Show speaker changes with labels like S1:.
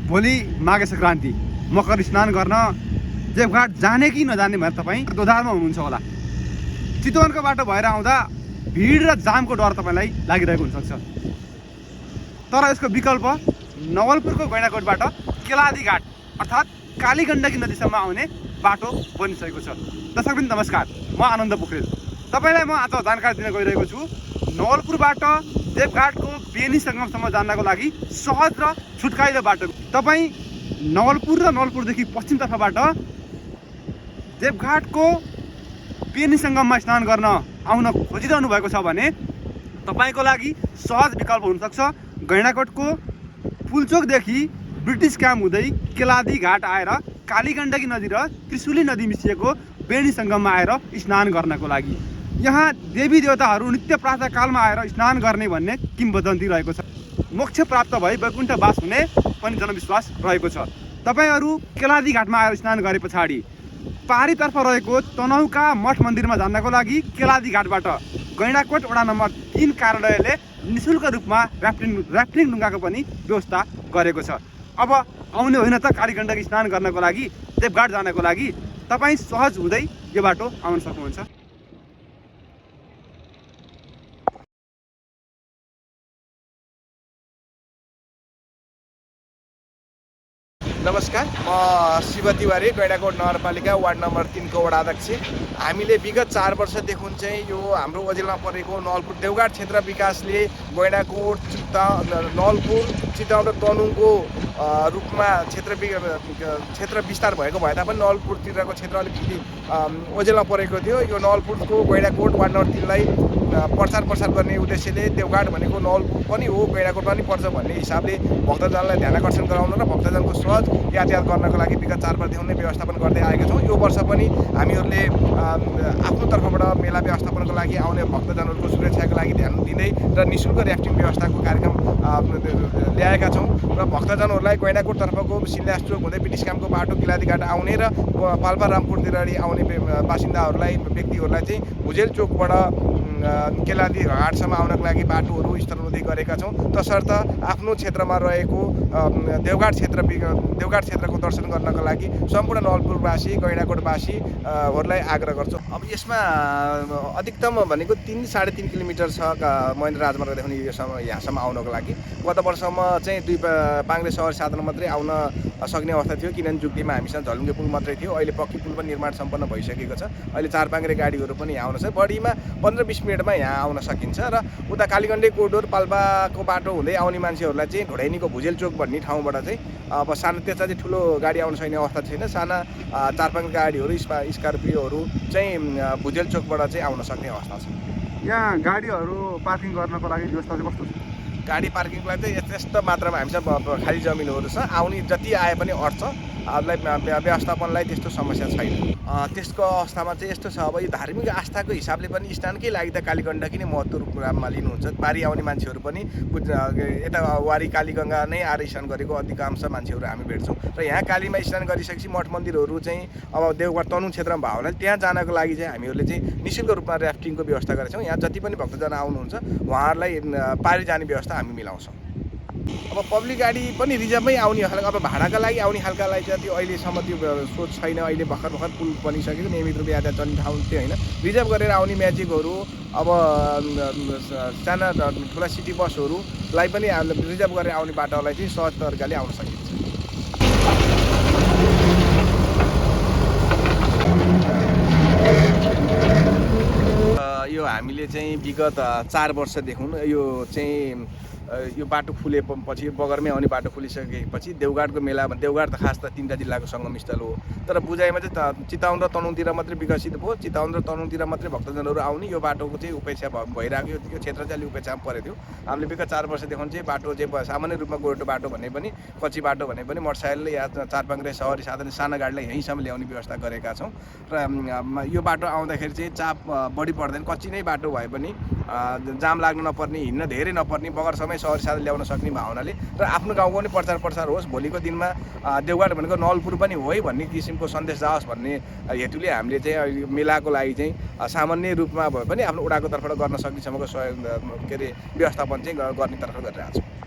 S1: भोलि माघे सङ्क्रान्ति मकर स्नान गर्न देवघाट जाने कि नजाने भनेर तपाईँ दोधारमा हुनुहुन्छ होला। चितवनको बाटो भएर आउँदा भिड र जामको डर तपाईँलाई लागिरहेको हुनसक्छ। तर यसको विकल्प नवलपुरको गैँडाकोटबाट केलादी घाट अर्थात् कालीगण्डकी नदीसम्म आउने बाटो बनिसकेको छ। दर्शकवृन्द नमस्कार, म आनन्द पोखरेल तपाईँलाई म आज जानकारी दिन गइरहेको छु नवलपुरबाट देवघाटको बेनी सङ्गमसम्म जानको लागि सहज र छुटकाइलो बाटो। तपाईँ नवलपुर र नवलपुरदेखि पश्चिमतर्फबाट देवघाटको बेनी सङ्गममा स्नान गर्न आउन खोजिरहनु भएको छ भने तपाईँको लागि सहज विकल्प हुनसक्छ गैँडाकोटको पुलचोकदेखि ब्रिटिस क्याम्प हुँदै केलादी घाट आएर कालीगण्डकी नदी र त्रिशुली नदी मिसिएको बेनी सङ्गममा आएर स्नान गर्नको लागि। यहाँ देवी देवताहरू नित्य प्रातःकालमा आएर स्नान गर्ने भन्ने किंवदन्ती रहेको छ। मोक्ष प्राप्त भई वैकुण्ठ वास हुने पनि जनविश्वास रहेको छ। तपाईँहरू केलादी घाटमा आएर स्नान गरे पछाडि पारीतर्फ रहेको तनहुका मठ मन्दिरमा जानको लागि केलादी घाटबाट गैँडाकोट वडा नम्बर 3 कार्यालयले निःशुल्क रूपमा ऱ्याफ्टिङ डुङ्गाको पनि व्यवस्था गरेको छ। अब आउने होइन त कालीगण्डकी स्नान गर्नको लागि देवघाट जानको लागि तपाईँ सहज हुँदै यो बाटो आउन सक्नुहुन्छ।
S2: नमस्कार, म शिव तिवारी, गैँडाकोट नगरपालिका वार्ड नम्बर 3 को वडा अध्यक्ष। हामीले विगत 4 वर्षदेखि चाहिँ यो हाम्रो ओजेलमा परेको नवलपुर देवघाट क्षेत्र विकासले गैँडाकोट नवलपुर चितवन र तनुङको रूपमा क्षेत्र विस्तार भएको भए तापनि नवलपुरतिरको क्षेत्र अलिकति ओजेलमा परेको थियो। यो नवलपुरको गैँडाकोट वार्ड नम्बर 3 लाई प्रचार गर्ने उद्देश्यले देवघाट भनेको नवलपुर पनि हो, गैँडाकोटमा पनि पर्छ भन्ने हिसाबले भक्तजनलाई ध्यान आकर्षण गराउन र भक्तजनको सहज यातायात गर्नको लागि विगत 4 वर्षदेखि नै व्यवस्थापन गर्दै आएका छौँ। यो वर्ष पनि हामीहरूले आफ्नो तर्फबाट मेला व्यवस्थापनको लागि आउने भक्तजनहरूको सुरक्षाको लागि ध्यान दिँदै र निःशुल्क ऱ्याफ्टिङ व्यवस्थाको कार्यक्रम ल्याएका छौँ र भक्तजनहरूलाई गैँडाकोट तर्फको सिन्ध्यास चोक हुँदै ब्रिटिस क्याम्पको बाटो किलादी घाट आउने र पाल्पा रामपुरतिर आउने बासिन्दाहरूलाई व्यक्तिहरूलाई चाहिँ भुजेल चोकबाट केलादी घाटसम्म आउनको लागि बाटोहरू स्तरोन्नति गरेका छौँ। तसर्थ आफ्नो क्षेत्रमा रहेको देवघाट क्षेत्रको दर्शन गर्नको लागि सम्पूर्ण नवलपुरवासी गैँडाकोटवासीहरूलाई आग्रह गर्छौँ। अब यसमा अधिकतम भनेको 3-3.5 किलोमिटर छ महेन्द्र राजमार्गदेखि यहाँसम्म आउनको लागि। गत वर्षमा चाहिँ 2 पाङ्ग्रे सहर साधन मात्रै आउन सक्ने अवस्था थियो, किनभने जुग्तीमा हामीसँग झलुङ्गे पुल मात्रै थियो। अहिले पक्की पुल पनि निर्माण सम्पन्न भइसकेको छ। अहिले 4 पाङ्ग्रे गाडीहरू पनि यहाँ आउन सक्छ। बढीमा 15-20 मिनटमा यहाँ आउन सकिन्छ र उता कालीगण्डे कोडोर पाल्पाको बाटो हुँदै आउने मान्छेहरूलाई चाहिँ ढोडाइनीको भुजेल चोक भन्ने ठाउँबाट चाहिँ अब सानो त्यता चाहिँ ठुलो गाडी आउन सक्ने अवस्था छैन। साना 4 पाङ्ग्रे गाडीहरू स्कर्पियोहरू चाहिँ भुजेल चोकबाट चाहिँ आउन सक्ने अवस्था छ।
S1: यहाँ गाडीहरू पार्किङ गर्नको लागि व्यवस्था चाहिँ कस्तो छ?
S2: गाडी पार्किङको लागि चाहिँ यथेष्ट मात्रामा हामीसँग खाली जमिनहरू छ। आउने जति आए पनि अट्छ। व्यवस्थापनलाई त्यस्तो समस्या छैन। त्यसको अवस्थामा चाहिँ यस्तो छ, अब यो धार्मिक आस्थाको हिसाबले पनि स्नानकै लागि त कालीगण्डकी नै महत्त्व रूपमा लिनुहुन्छ। पारी आउने मान्छेहरू पनि यता वारी कालीगङ्गा नै आएर स्नान गरेको अधिकांश मान्छेहरू हामी भेट्छौँ। र यहाँ कालीमा स्नान गरिसकेपछि मठ मन्दिरहरू चाहिँ अब देवघाट तनुङ क्षेत्रमा भयो भने त्यहाँ जानको लागि चाहिँ हामीहरूले चाहिँ निःशुल्क रूपमा ऱ्याफ्टिङको व्यवस्था गरेका छौँ। यहाँ जति पनि भक्तजन आउनुहुन्छ उहाँहरूलाई पारी जाने व्यवस्था हामी मिलाउँछौँ। अब पब्लिक गाडी पनि रिजर्भमै आउने खालको, अब भाडाका लागि आउने खालकालाई चाहिँ त्यो अहिलेसम्म त्यो सोच छैन। अहिले भर्खर पुल बनिसकेको, नियमित रूपमा यातायात चल्ने ठाउँ त्यो होइन। रिजर्भ गरेर आउने म्याजिकहरू, अब साना ठुला सिटी बसहरूलाई पनि रिजर्भ गरेर आउने बाटोलाई चाहिँ सहज तरिकाले आउन सकिन्छ। यो हामीले चाहिँ विगत 4 वर्षदेखि यो बाटो खुलेपछि बगरमै आउने बाटो खुलिसकेपछि देवघाटको मेला देवघाट त खास त 3टा जिल्लाको सङ्गम स्थल हो। तर बुझाइमा चाहिँ चितवन र तनुङतिर मात्रै विकसित भयो। चितवन र तनुङतिर मात्रै भक्तजनहरू आउने यो बाटोको चाहिँ उपेक्षा भइरहेको, यो क्षेत्र चाहिँ अलिक उपेक्षामा परेको थियो। हामीले विगत 4 वर्षदेखि चाहिँ बाटो चाहिँ सामान्य रूपमा गोरेटो बाटो भने पनि कच्ची बाटो भने पनि मोटरसाइकलले या 4 पाङ्ग्रे सहरी साधन साना गाडीलाई यहीँसम्म ल्याउने व्यवस्था गरेका छौँ। र यो बाटो आउँदाखेरि चाहिँ चाप बढी पर्दैन। कच्ची नै बाटो भए पनि जाम लाग्नु नपर्ने, हिँड्न धेरै नपर्ने, बगरसम्मै सहरी साधन ल्याउन सक्ने भावनाले र आफ्नो गाउँको पनि प्रचार होस्, भोलिको दिनमा देवघाट भनेको नवलपुर पनि हो है भन्ने किसिमको सन्देश जाओस् भन्ने हेतुले हामीले चाहिँ मेलाको लागि चाहिँ सामान्य रूपमा भए पनि आफ्नो वडाको तर्फबाट गर्न सक्नेसम्मको सहयोग व्यवस्थापन चाहिँ गर्ने तर्फ गरिरहेको छौँ।